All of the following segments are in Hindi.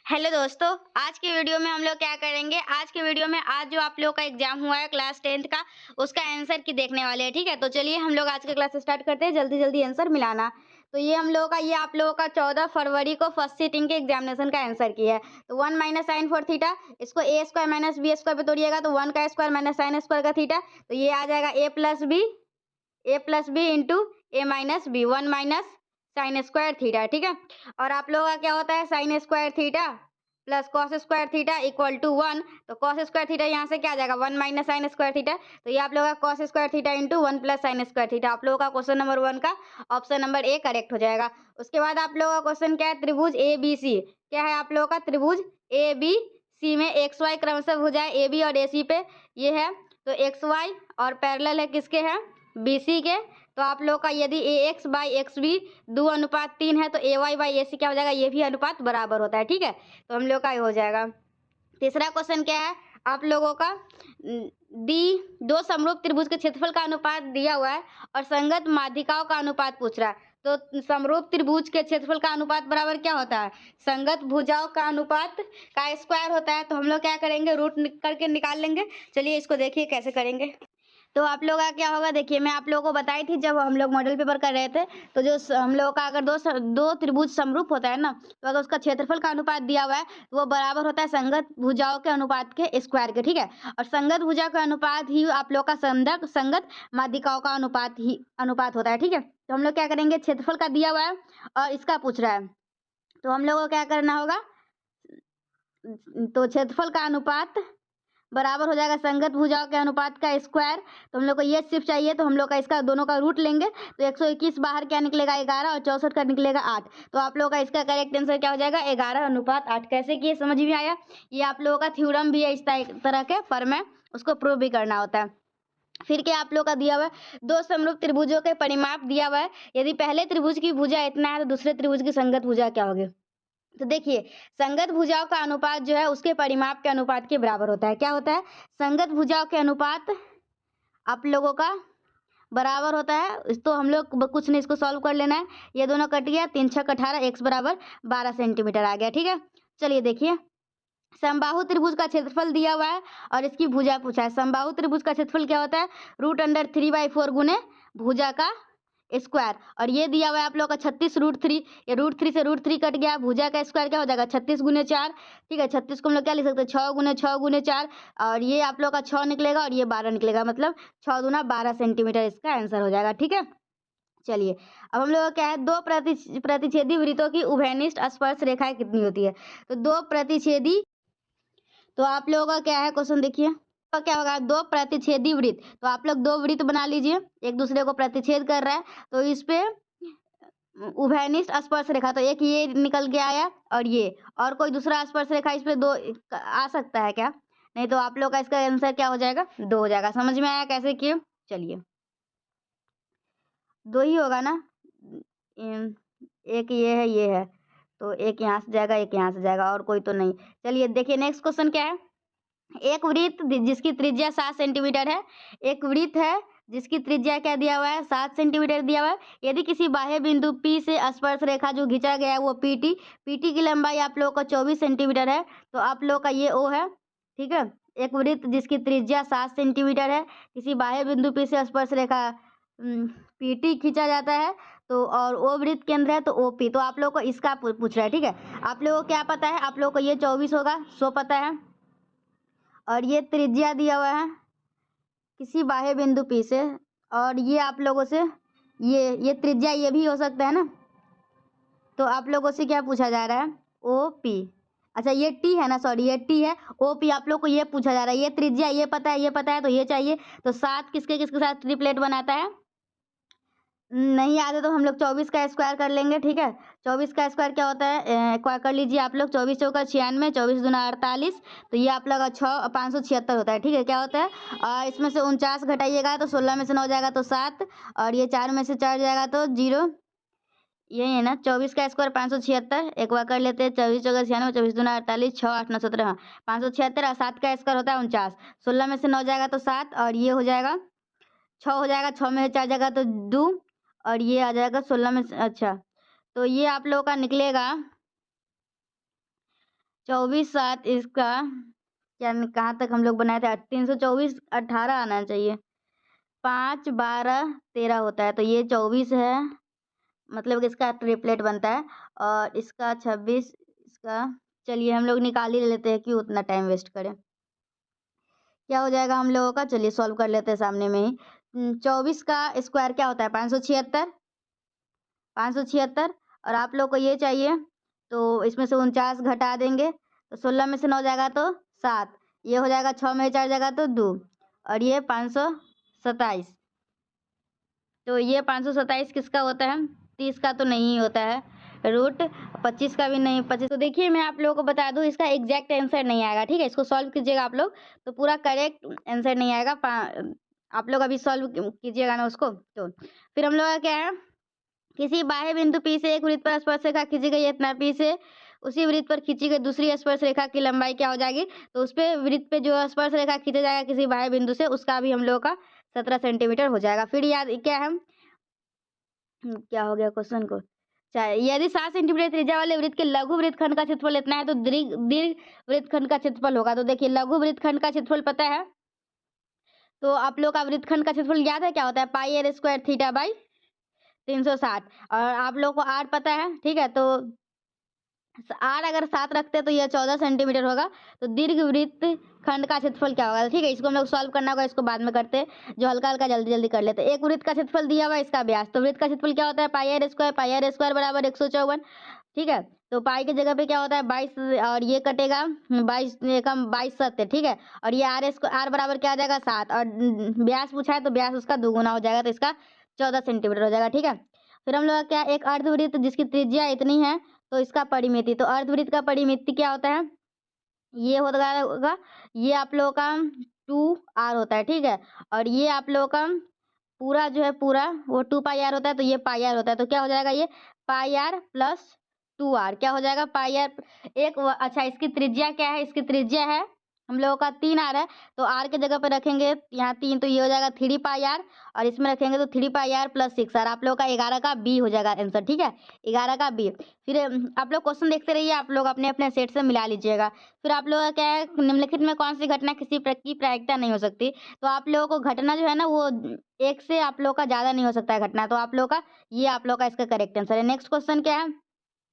हेलो दोस्तों, आज की वीडियो में हम लोग क्या करेंगे। आज की वीडियो में आज जो आप लोगों का एग्जाम हुआ है क्लास 10th का, उसका आंसर की देखने वाले हैं। ठीक है, तो चलिए हम लोग आज का क्लास स्टार्ट करते हैं। जल्दी जल्दी आंसर मिलाना। तो ये हम लोगों का ये आप लोगों का 14 फरवरी को फर्स्ट सीटिंग के एग्जामिनेशन का आंसर की है। तो 1 माइनस साइन फोर थीटा, इसको A square minus B square पे तोड़िएगा तो 1 का स्क्वायर माइनस साइन स्क्वायर का थीटा। तो ये आ जाएगा A plus B into A minus B, 1 minus sine square theta. ठीक है, और आप लोगों का क्या होता है, sine square theta plus cos square theta equal to 1। तो कॉस स्क्वायर थीटा यहाँ से क्या आ जाएगा, 1 माइनस साइन स्क्वायर थीटा। तो ये आप लोगों का cos square theta into 1 plus sign square theta. आप लोगों का क्वेश्चन नंबर 1 का ऑप्शन नंबर ए करेक्ट हो जाएगा। उसके बाद आप लोगों का क्वेश्चन क्या है, त्रिभुज ए बी सी। क्या है आप लोगों का, त्रिभुज ए बी सी में एक्स वाई क्रमशः भुजाएं ए बी और ए सी पे ये है। तो एक्स वाई और पैरेलल है किसके, है बी सी के। तो आप लोग का यदि ए एक्स बाई एक्स बी 2:3 है तो ए वाई बाई ए सी क्या हो जाएगा, ये भी अनुपात बराबर होता है। ठीक है, तो हम लोग का ये हो जाएगा। तीसरा क्वेश्चन क्या है आप लोगों का, दी दो समरूप त्रिभुज के क्षेत्रफल का अनुपात दिया हुआ है और संगत माध्यिकाओं का अनुपात पूछ रहा है। तो समरूप त्रिभुज के क्षेत्रफल का अनुपात बराबर क्या होता है, संगत भुजाओं का अनुपात का स्क्वायर होता है। तो हम लोग क्या करेंगे, रूट करके निकाल लेंगे। चलिए इसको देखिए कैसे करेंगे। तो आप लोग का क्या होगा, देखिए मैं आप लोगों को बताई थी जब हम लोग मॉडल पेपर कर रहे थे। तो जो हम लोगों का अगर दो त्रिभुज समरूप होता है ना, तो अगर उसका क्षेत्रफल का अनुपात दिया हुआ है तो वो बराबर होता है संगत भुजाओं के अनुपात के स्क्वायर के। ठीक है, और संगत भुजा का अनुपात ही आप लोग का संगत माध्यिकाओं का अनुपात होता है। ठीक है, तो हम लोग क्या करेंगे, क्षेत्रफल का दिया हुआ है और इसका पूछ रहा है, तो हम लोग को क्या करना होगा, तो क्षेत्रफल का अनुपात बराबर हो जाएगा संगत भुजाओं के अनुपात का स्क्वायर। तो हम लोग को ये सिर्फ चाहिए, तो हम लोग का इसका दोनों का रूट लेंगे। तो 121 बाहर क्या निकलेगा, 11, और 64 का निकलेगा 8। तो आप लोगों का इसका करेक्ट आंसर क्या हो जाएगा, 11:8। कैसे किए समझ में आया। ये आप लोगों का थ्योरम भी है इस तरह के, पर में उसको प्रूव भी करना होता है। फिर क्या आप लोग का दिया हुआ है, दो समरूप त्रिभुजों के परिमाप दिया हुआ है। यदि पहले त्रिभुज की भुजा इतना है तो दूसरे त्रिभुज की संगत भुजा क्या होगी। तो देखिए संगत भुजाओं का अनुपात जो है उसके परिमाप के अनुपात के बराबर होता है। क्या होता है, संगत भुजाओं के अनुपात आप लोगों का बराबर होता है। तो हम लोग कुछ नहीं, इसको सॉल्व कर लेना है। ये दोनों कट गया, 3 6 18, एक्स बराबर 12 सेंटीमीटर आ गया। ठीक है, चलिए देखिए समबाहु त्रिभुज का क्षेत्रफल दिया हुआ है और इसकी भुजा पूछा है। समबाहु त्रिभुज का क्षेत्रफल क्या होता है, √3/4 गुने भुजा का स्क्वायर। और ये दिया हुआ है आप लोग का 36√3। ये √3 से √3 कट गया, भुजा का स्क्वायर क्या हो जाएगा 36 गुने 4। ठीक है, 36 को हम लोग क्या लिख सकते हैं, 6 गुने 4। और ये आप लोग का 6 निकलेगा और ये 12 निकलेगा, मतलब 6 दूना 12 सेंटीमीटर इसका आंसर हो जाएगा। ठीक है, चलिए अब हम लोग का क्या है, दो प्रतिच्छेदी वृत्तों की उभयनिष्ठ स्पर्श रेखाएं कितनी होती है। तो दो प्रतिच्छेदी, तो आप लोगों का क्या है क्वेश्चन देखिए, तो क्या होगा, दो प्रतिच्छेदी वृत्त। तो आप लोग दो वृत्त बना लीजिए, एक दूसरे को प्रतिच्छेद कर रहा है। तो इस पे उभयनिष्ठ स्पर्श रेखा, तो एक ये निकल के आया और ये, और कोई दूसरा स्पर्श रेखा इस पे दो आ सकता है क्या, नहीं। तो आप लोग का इसका आंसर क्या हो जाएगा, 2 हो जाएगा। समझ में आया कैसे किए, चलिए 2 ही होगा ना। एक ये है, तो एक यहाँ से जाएगा, एक यहाँ से जाएगा, और कोई तो नहीं। चलिए देखिए नेक्स्ट क्वेश्चन क्या है, एक वृत्त जिसकी त्रिज्या 7 सेंटीमीटर है। एक वृत्त है जिसकी त्रिज्या क्या दिया हुआ है, 7 सेंटीमीटर दिया हुआ है। यदि किसी बाह्य बिंदु P से स्पर्श रेखा जो खींचा गया है वो PT की लंबाई आप लोगों का 24 सेंटीमीटर है। तो आप लोग का ये O है। ठीक है, एक वृत्त जिसकी त्रिज्या 7 सेंटीमीटर है, किसी बाह्य बिंदु P से स्पर्श रेखा PT खींचा जाता है, तो और O वृत्त केंद्र है तो OP। तो आप लोग को इसका पूछ रहा है। ठीक है, आप लोगों को क्या पता है, आप लोग को ये 24 होगा, 100 पता है, और ये त्रिज्या दिया हुआ है किसी बाह्य बिंदु P से, और ये आप लोगों से ये त्रिज्या ये भी हो सकता है ना। तो आप लोगों से क्या पूछा जा रहा है, OP। अच्छा ये T है ना, सॉरी ये T है, OP आप लोग को ये पूछा जा रहा है। ये त्रिज्या ये पता है, ये पता है, तो ये चाहिए। तो 7 किसके किसके साथ ट्रिपलेट बनाता है, नहीं याद है तो हम लोग 24 का स्क्वायर कर लेंगे। ठीक है, 24 का स्क्वायर क्या होता है, कर लीजिए आप लोग, 24 चौका 96, 24 दूना 48। तो ये आप लोग का 576 होता है। ठीक है, क्या होता है, और इसमें से 49 घटाइएगा तो 16 में से 9 जाएगा तो 7, और ये 4 में से 4 जाएगा तो 0। यही है ना, 24 का स्क्वायर 576। एक बार कर लेते हैं, 24 चौका 96, 24 दूना 48, 6 8 9 17, हाँ 576। और 7 का स्क्वायर होता है 49, 16 में से 9 जाएगा तो 7, और ये हो जाएगा 6 हो जाएगा, 6 में से 4 जाएगा तो 2, और ये आ जाएगा 16 में से, अच्छा तो ये आप लोगों का निकलेगा 24 7 इसका क्या कहाँ तक हम लोग बनाए थे? 324 18 आना चाहिए। 5 12 13 होता है, तो ये 24 है, मतलब कि इसका ट्रिपलेट बनता है। और इसका 26 इसका, चलिए हम लोग निकाल ही लेते हैं, क्यों उतना टाइम वेस्ट करें। क्या हो जाएगा हम लोगों का, चलिए सॉल्व कर लेते हैं सामने में ही। 24 का स्क्वायर क्या होता है? 576। 576 और आप लोग को ये चाहिए, तो इसमें से 49 घटा देंगे तो 16 में से 9 जाएगा तो 7, ये हो जाएगा 6 में 4 जाएगा तो 2, और ये 527। तो ये 527 किसका होता है? 30 का तो नहीं होता है, रूट 25 का भी नहीं, 25। तो देखिए मैं आप लोगों को बता दूं, इसका एग्जैक्ट आंसर नहीं आएगा, ठीक है। इसको सॉल्व कीजिएगा आप लोग तो पूरा करेक्ट आंसर नहीं आएगा। आप लोग अभी सॉल्व कीजिएगा ना उसको। तो फिर हम लोग का क्या है, किसी बाह्य बिंदु P से एक वृत्त पर स्पर्शरेखा खींची गई है, इतना P से उसी वृत्त पर खींची गई दूसरी स्पर्शरेखा की लंबाई क्या हो जाएगी? तो उस पे वृत्त पे जो स्पर्शरेखा खींचा जाएगा किसी बाह्य बिंदु से, उसका भी हम लोगों का 17 सेंटीमीटर हो जाएगा। फिर याद क्या है, क्या हो गया क्वेश्चन को, चाहे यदि 7 सेंटीमीटर त्रिज्या वाले वृत्त के लघु वृत्तखंड का क्षेत्रफल इतना है तो दीर्घ दीर्घ वृत्तखंड का क्षेत्रफल होगा। तो देखिए लघु वृत्तखंड का क्षेत्रफल पता है, तो आप लोग का वृत्तखंड का क्षेत्रफल याद है क्या होता है? पाई आर स्क्वायर थीटा बाई 360। और आप लोग को आर पता है, ठीक है। तो आर अगर 7 रखते हैं तो यह 14 सेंटीमीटर होगा। तो दीर्घ वृत्त खंड का क्षेत्रफल क्या होगा? ठीक है, इसको हम लोग सॉल्व करना होगा, इसको बाद में करते हैं, जो हल्का हल्का जल्दी जल्दी कर लेते हैं। एक वृत्त का क्षेत्रफल दिया हुआ है, इसका व्यास, तो वृत्त का क्षेत्रफल क्या होता है? पाई आर स्क्वायर बराबर 154, ठीक है। तो पाई की जगह पे क्या होता है? 22, और ये कटेगा 22 एकम 22 सत्य, ठीक है। और ये आर बराबर क्या आ जाएगा? 7, और व्यास पूछा है तो व्यास उसका दुगुना हो जाएगा, तो इसका 14 सेंटीमीटर हो जाएगा, ठीक है। फिर हम लोग क्या, एक अर्धवृत्त जिसकी त्रिज्या इतनी है तो इसका परिमिति, तो अर्धवृत्त का परिमिति क्या होता है? ये होगा, ये आप लोगों का 2r होता है, ठीक है। और ये आप लोगों का पूरा जो है पूरा वो 2 पाई आर होता है, तो ये पाई आर होता है। तो क्या हो जाएगा, ये पाई आर प्लस 2r क्या हो जाएगा? पाई आर अच्छा इसकी त्रिज्या क्या है? इसकी त्रिज्या है हम लोगों का 3r है, तो r के जगह पे रखेंगे यहाँ 3, तो ये हो जाएगा 3 पाई आर, और इसमें रखेंगे तो 3 पाई आर प्लस 6r, आप लोगों का 11 का बी हो जाएगा आंसर, ठीक है। 11 का बी। फिर आप लोग क्वेश्चन देखते रहिए, आप लोग अपने अपने सेट से मिला लीजिएगा। फिर आप लोगों का क्या है, निम्नलिखित में कौन सी घटना किसी की प्रायिकता नहीं हो सकती? तो आप लोगों को घटना जो है ना, वो एक से आप लोग का ज़्यादा नहीं हो सकता है घटना, तो आप लोग का ये आप लोग का इसका करेक्ट आंसर है। नेक्स्ट क्वेश्चन क्या है,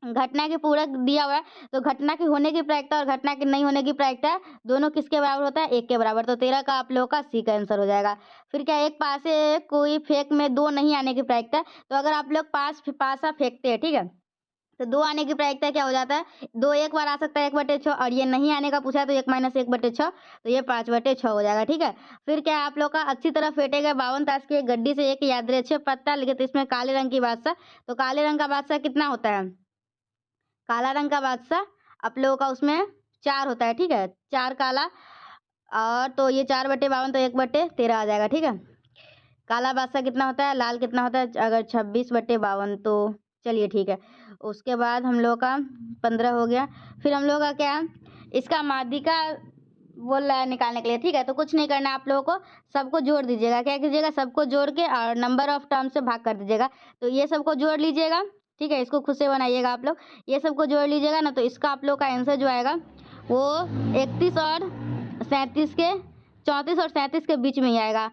घटना के पूरक दिया हुआ है, तो घटना के होने की प्रायिकता और घटना के नहीं होने की प्रायिकता दोनों किसके बराबर होता है? 1 के बराबर। तो 13 का आप लोग का सी का आंसर हो जाएगा। फिर क्या, एक पासे कोई फेंक में 2 नहीं आने की प्रायिकता, तो अगर आप लोग पासा फेंकते हैं, ठीक है, तो 2 आने की प्रायिकता क्या हो जाता है? 2 एक बार आ सकता है 1/6, और ये नहीं आने का पूछा है तो 1 - 1/6, तो ये 5/6 हो जाएगा, ठीक है। फिर क्या है, आप लोग का अच्छी तरह फेंटे गए 52 ताश की एक गड्डी से एक यादृच्छिक पत्ता लिखे, तो इसमें काले रंग की बादशाह, तो काले रंग का बादशाह कितना होता है? काला रंग का बादशाह आप लोगों का उसमें 4 होता है, ठीक है, 4 काला, और तो ये 4/52 तो 1/13 आ जाएगा, ठीक है। काला बादशाह कितना होता है, लाल कितना होता है? अगर 26/52 तो चलिए ठीक है। उसके बाद हम लोग का 15 हो गया। फिर हम लोग का क्या, इसका माध्यिका बोल रहा है निकालने के लिए, ठीक है। तो कुछ नहीं करना है आप लोगों को, सबको जोड़ दीजिएगा। क्या कीजिएगा, सबको जोड़ के और नंबर ऑफ टर्म से भाग कर दीजिएगा। तो ये सबको जोड़ लीजिएगा, ठीक है, इसको खुद से बनाइएगा आप लोग। ये सबको जोड़ लीजिएगा ना, तो इसका आप लोग का आंसर जो आएगा वो 31 और 37 के 34 और 37 के बीच में ही आएगा,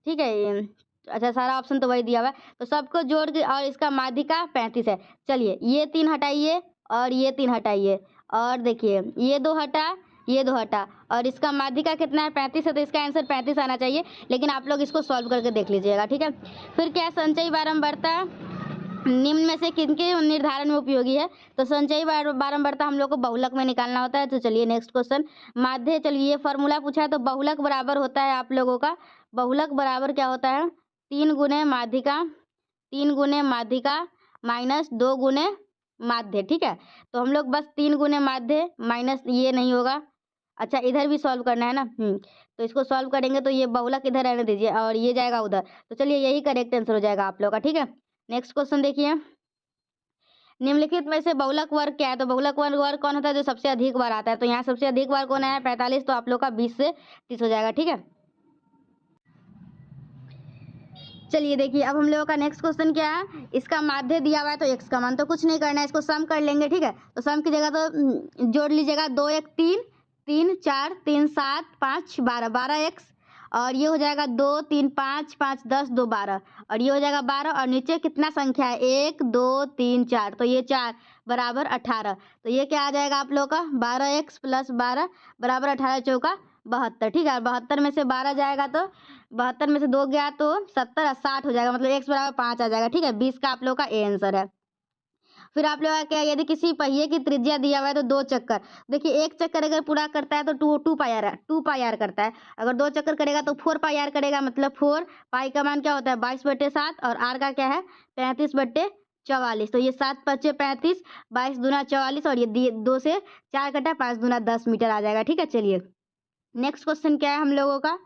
ठीक है। अच्छा सारा ऑप्शन तो वही दिया हुआ है, तो सबको जोड़ के, और इसका माध्यिका 35 है। चलिए ये 3 हटाइए और ये 3 हटाइए, और देखिए ये 2 हटा, ये 2 हटा, और इसका माध्यिका कितना है? 35 है, तो इसका आंसर 35 आना चाहिए। लेकिन आप लोग इसको सॉल्व करके देख लीजिएगा, ठीक है। फिर क्या, संचयी बारंबारता निम्न में से किनके निर्धारण में उपयोगी है? तो संचयी बारंबारता हम लोग को बहुलक में निकालना होता है। तो चलिए नेक्स्ट क्वेश्चन, माध्य, चलिए ये फॉर्मूला पूछा है, तो बहुलक बराबर होता है आप लोगों का, बहुलक बराबर क्या होता है? 3 गुने माध्यिका, 3 गुने माध्यिका माइनस 2 गुने माध्य, ठीक है। तो हम लोग बस 3 गुने माध्य माइनस, ये नहीं होगा, अच्छा इधर भी सॉल्व करना है ना, तो इसको सॉल्व करेंगे तो ये बहुलक इधर रहने दीजिए और ये जाएगा उधर, तो चलिए यही करेक्ट आंसर हो जाएगा आप लोग का, ठीक है। नेक्स्ट क्वेश्चन देखिए, निम्नलिखित में से बहुलक वर्ग क्या है? तो बहुलक वर्ग कौन होता है? जो सबसे अधिक बार आता है, तो यहाँ सबसे अधिक बार कौन है? 45, तो आप लोग का 20 से 30 हो जाएगा, ठीक है। चलिए देखिए, अब हम लोगों का नेक्स्ट क्वेश्चन क्या है, इसका माध्य दिया हुआ है तो x का मान तो कुछ नहीं करना है, इसको सम कर लेंगे, ठीक है। तो सम की जगह तो जोड़ लीजिएगा, 2 1 3, 3 4 3 7 5 12, 12x, और ये हो जाएगा 2 3 5 5 10 2 12, और ये हो जाएगा 12, और नीचे कितना संख्या है, 1 2 3 4, तो ये 4 बराबर 18। तो ये क्या आ जाएगा आप लोग का, 12x प्लस 12 बराबर 18 चौका 72, ठीक है। 72 में से 12 जाएगा तो 72 में से 2 गया तो 70 और 60 हो जाएगा, मतलब x बराबर 5 आ जाएगा, ठीक है। 20 का आप लोग का ए आंसर है। फिर आप लोग का क्या, यदि किसी पहिए की त्रिज्या दिया हुआ है तो 2 चक्कर, देखिए एक चक्कर अगर पूरा करता है तो 2 पाई आर है, 2 पाई आर करता है। अगर 2 चक्कर करेगा तो 4 पाई आर करेगा, मतलब 4 पाई का मान क्या होता है 22/7, और आर का क्या है 35/44। तो ये 7 5 35, 22 दूना 44, और ये 2 से 4 कटा, 5 दूना 10 मीटर आ जाएगा, ठीक है। चलिए नेक्स्ट क्वेश्चन क्या है हम लोगों का,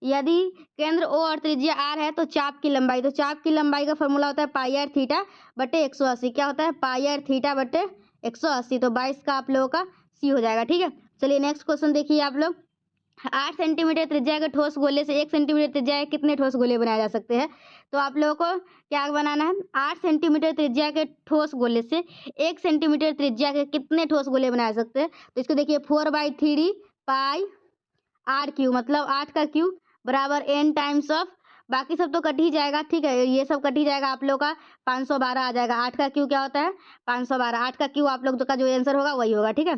यदि केंद्र ओ और त्रिज्या आर है तो चाप की लंबाई, तो चाप की लंबाई का फॉर्मूला होता है पाई आर थीटा बटे 180, क्या होता है पाई आर थीटा बटे 180, तो 22 का आप लोगों का सी हो जाएगा, ठीक है। चलिए नेक्स्ट क्वेश्चन देखिए आप लोग, 8 सेंटीमीटर त्रिज्या के ठोस गोले से 1 सेंटीमीटर त्रिज्या के कितने ठोस गोले बनाए जा सकते हैं। तो आप लोगों को क्या बनाना है, 8 सेंटीमीटर त्रिज्या के ठोस गोले से 1 सेंटीमीटर त्रिज्या के कितने ठोस गोले बनाए जा सकते हैं। तो इसको देखिए 4/3 पाई आर क्यू, मतलब 8 का क्यू बराबर एन टाइम्स ऑफ, बाकी सब तो कट ही जाएगा, ठीक है, ये सब कट ही जाएगा, आप लोग का 512 आ जाएगा। 8 का क्यू क्या होता है 512, 8 का क्यू आप लोग का जो आंसर होगा वही होगा, ठीक है।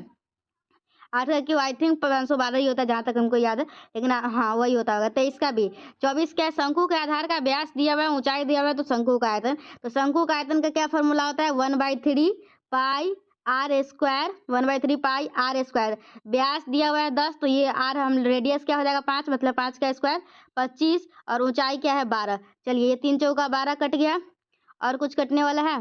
8 का क्यू आई थिंक 512 ही होता है जहाँ तक हमको याद है, लेकिन हाँ वही होता होगा। 23 का भी, 24 क्या है, शंकु के आधार का व्यास दिया हुआ है, ऊंचाई दिया हुआ है, तो शंकु का आयतन, तो शंकु का आयतन का क्या फॉर्मूला होता है 1/3 pi r square, 1/3 pi r square. व्यास दिया हुआ है 10, तो ये आर हम रेडियस क्या हो जाएगा 5, मतलब 5 का स्क्वायर 25, और ऊंचाई क्या है 12। चलिए ये 3 चौका 12 कट गया, और कुछ कटने वाला है,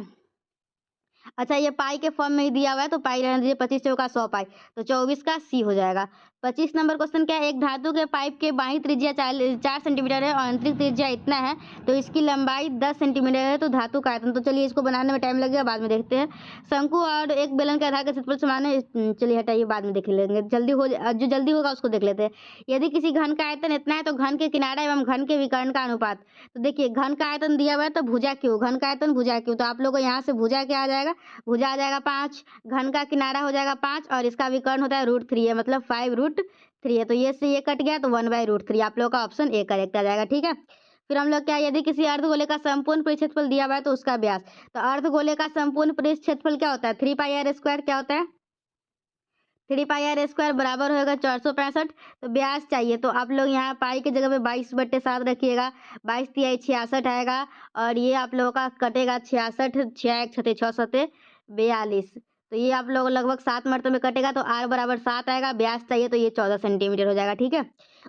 अच्छा ये पाई के फॉर्म में ही दिया हुआ है तो पाई रहने दीजिए, 25 चौका 100 पाई, तो 24 का सी हो जाएगा। 25 नंबर क्वेश्चन क्या है, एक धातु के पाइप के बाई त्रिज्या 4 सेंटीमीटर है और आंतरिक त्रिज्या इतना है, तो इसकी लंबाई 10 सेंटीमीटर है, तो धातु का आयतन, तो चलिए इसको बनाने में टाइम लगेगा, बाद में देखते हैं। शंकु और एक बेलन के आधार का क्षेत्रफल समान है, चलिए हटाइए बाद में देख लेंगे, जल्दी हो जो जल्दी होगा उसको देख लेते हैं। यदि किसी घन का आयतन इतना है तो घन के किनारा एवं घन के विकर्ण का अनुपात, तो देखिए घन का आयतन दिया हुआ है तो भुजा क्यों, घन का आयतन भुजा क्यों, तो आप लोग को यहाँ से भुजा क्या आ जाएगा, भुजा आ जाएगा 5, घन का किनारा हो जाएगा 5, और इसका विकर्ण होता है √3 है, मतलब 5√3 है, तो ये से ये कट गया तो 1/√3, आप लोग का ऑप्शन ए करेक्ट आ जाएगा, ठीक है। फिर हम लोग क्या, यदि किसी अर्धगोले का संपूर्ण परिक्षेत्रफल दिया हुआ है तो उसका व्यास, तो अर्धगोले का संपूर्ण परिक्षेत्रफल क्या होता है 3 पाई आर स्क्वायर, क्या होता है 3 पाई आर स्क्वायर बराबर होगा 465, तो व्यास चाहिए, तो आप लोग यहाँ पाई की जगह पे 22/7 रखिएगा, 22 तिहाई 66 आएगा, और ये आप लोगों का कटेगा 66, 6 1 6 6 7 42, तो ये आप लोग लगभग 7 मरतबे में कटेगा, तो आर बराबर 7 आएगा, व्यास चाहिए तो ये 14 सेंटीमीटर हो जाएगा, ठीक है।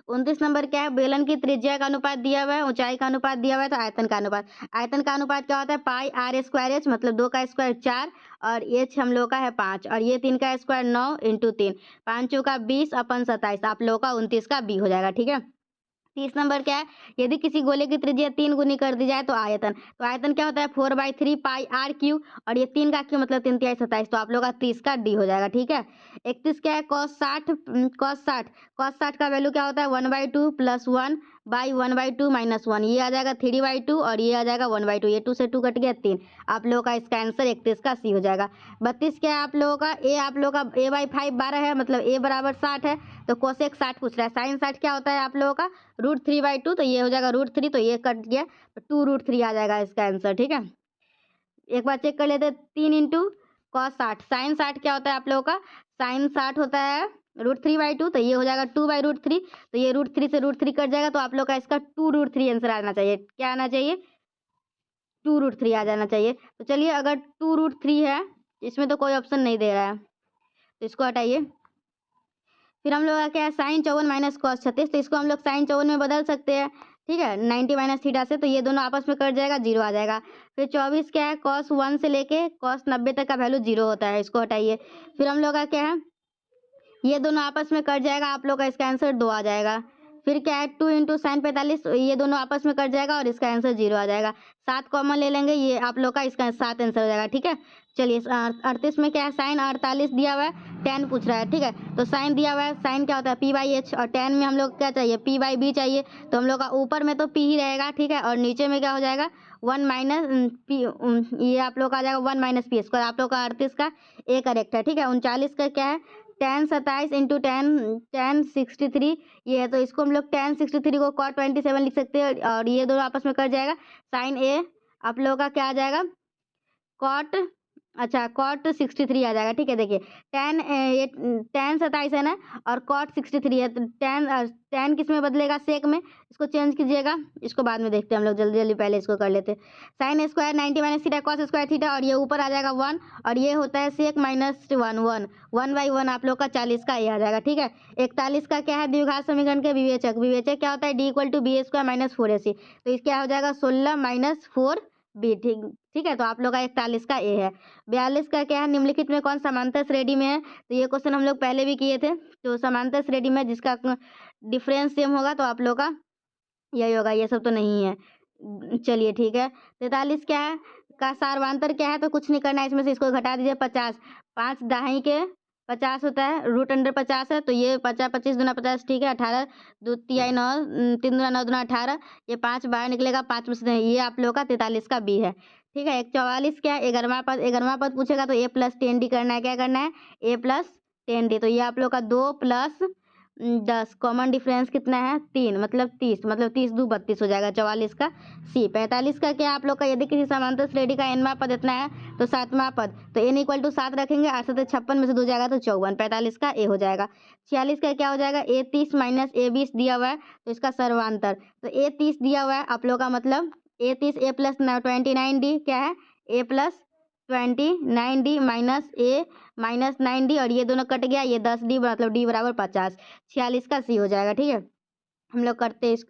29 नंबर क्या है, बेलन की त्रिज्या का अनुपात दिया हुआ है, ऊंचाई का अनुपात दिया हुआ है, तो आयतन का अनुपात, आयतन का अनुपात क्या होता है पाई आर स्क्वायर एच, मतलब 2 का स्क्वायर 4, और एच हम लोग का है 5, और ये 3 का स्क्वायर 9 × 3, 5 चौका 20 अपन 27, आप लोग का 29 का बी हो जाएगा, ठीक है। 30 नंबर क्या है, यदि किसी गोले की त्रिज्या 3 गुनी कर दी जाए तो आयतन, तो आयतन क्या होता है 4/3 पाई आर क्यू, और ये 3 का क्यू मतलब 3 तिहाई 27, तो आप लोग का 30 का डी हो जाएगा, ठीक है। 31 क्या है, cos 60 का वैल्यू क्या होता है 1/2 + 1/1/2 - 1, ये आ जाएगा 3/2, और ये आ जाएगा 1/2, ये 2 से 2 कट गया 3, आप लोगों का इसका आंसर 31 का सी हो जाएगा। 32 क्या है, आप लोगों का ए, आप लोगों का a/5 12 है, मतलब a बराबर 60 है, तो कोसेक 60 पूछ रहा है, साइन 60 क्या होता है आप लोगों का √3/2, तो ये हो जाएगा √3, तो ये कट गया, तो 2√3 आ जाएगा इसका आंसर, ठीक है। एक बार चेक कर लेते हैं, 3 × cos 60, साइन 60 क्या होता है आप लोगों का, साइन 60 होता है √3/2, तो ये हो जाएगा 2/√3, तो ये √3 से √3 कट जाएगा, तो आप लोग का इसका 2√3 आंसर आना चाहिए, क्या आना चाहिए 2√3 आ जाना चाहिए। तो चलिए अगर 2√3 है, इसमें तो कोई ऑप्शन नहीं दे रहा है, तो इसको हटाइए। फिर हम लोग का क्या है साइन 54 - cos 36, तो इसको हम लोग साइन 54 में बदल सकते हैं, ठीक है 90 - थीटा से, तो ये दोनों आपस में कट जाएगा 0 आ जाएगा। फिर 24 क्या है, cos 1 से लेके cos 90 तक का वैल्यू 0 होता है, इसको हटाइए। फिर हम लोग का क्या है, ये दोनों आपस में कट जाएगा, आप लोग का इसका आंसर 2 आ जाएगा। फिर क्या है 2 × sin 45, ये दोनों आपस में कट जाएगा और इसका आंसर 0 आ जाएगा। 7 कॉमन ले लेंगे, ये आप लोग का इसका 7 आंसर हो जाएगा, ठीक है। चलिए 38 में क्या है, साइन 48 दिया हुआ है, tan पूछ रहा है, ठीक है। तो साइन दिया हुआ है, साइन क्या होता है p/h, और tan में हम लोग क्या चाहिए, p/b चाहिए। तो हम लोग का ऊपर में तो p ही रहेगा, ठीक है, और नीचे में क्या हो जाएगा 1 माइनस पी, ये आप लोग का आ जाएगा 1 माइनस पी स्क्वायर। आप लोग का 38 का ए करेक्ट है, ठीक है। 39 का क्या है, tan 27 इंटू tan 63 ये है, तो इसको हम लोग tan 63 को cot 27 लिख सकते हैं, और ये दोनों आपस में कट जाएगा। साइन ए आप लोगों का क्या आ जाएगा, कॉट, अच्छा कॉट 63 आ जाएगा, ठीक है। देखिए tan ये tan 27 है ना, और कॉट 63 है, तो tan किस में बदलेगा, सेक में। इसको चेंज कीजिएगा, इसको बाद में देखते हैं हम लोग, जल्दी जल्दी पहले इसको कर लेते हैं। Sine square 90 minus theta cos square theta, और ये ऊपर आ जाएगा 1, और ये होता है सेक माइनस 1/1 आप लोग का 40 का ये आ जाएगा, ठीक है। 41 का क्या है, द्विघात समीकरण के विवेचक, विवेचक क्या होता है, d = b² - 4ac, तो इसका क्या हो जाएगा 16 - 4b, ठीक ठीक है। तो आप लोग का 41 का ए है। 42 का क्या है, निम्नलिखित में कौन समांतर श्रेणी में है, तो ये क्वेश्चन हम लोग पहले भी किए थे। तो समांतर श्रेणी में जिसका डिफरेंस सेम होगा तो आप लोग का यही होगा, ये सब तो नहीं है। चलिए ठीक है। 43 क्या है, का सार्वंतर क्या है, तो कुछ नहीं करना है इसमें से, इसको घटा दीजिए 50, 5 दाहिनी के 50 होता है, रूट अंडर 50 है, तो ये 50 25 दूना 50, ठीक है। 18 2 तिहाई 9 3 दूना 9 दूना 18, ये 5 बाहर निकलेगा, 5 में से नहीं, ये आप लोग का 43 का बी है, ठीक है। 44 क्या है, 11वां पद पूछेगा तो a + 10d करना है, क्या करना है a + 10d, तो ये आप लोग का 2 + 10, कॉमन डिफरेंस कितना है 3, मतलब 30, मतलब 30 2 32 हो जाएगा 44 का सी। 45 का क्या आप लोग का, यदि किसी समांतर श्रेणी का nवां पद इतना है तो 7वां पद, तो n = 7 रखेंगे, 8 7 56 में से 2 जाएगा तो 54, 45 का ए हो जाएगा। 46 का क्या हो जाएगा, a 30 माइनस a 20 दिया हुआ है, तो इसका सर्वांतर, तो a 30 दिया हुआ है आप लोग का, मतलब a 30 a + 29d क्या है, a + 29d minus a - 9d, और ये दोनों कट गया, ये 10d, मतलब d = 50। 46 का सी हो जाएगा, ठीक है। हम लोग करते हैं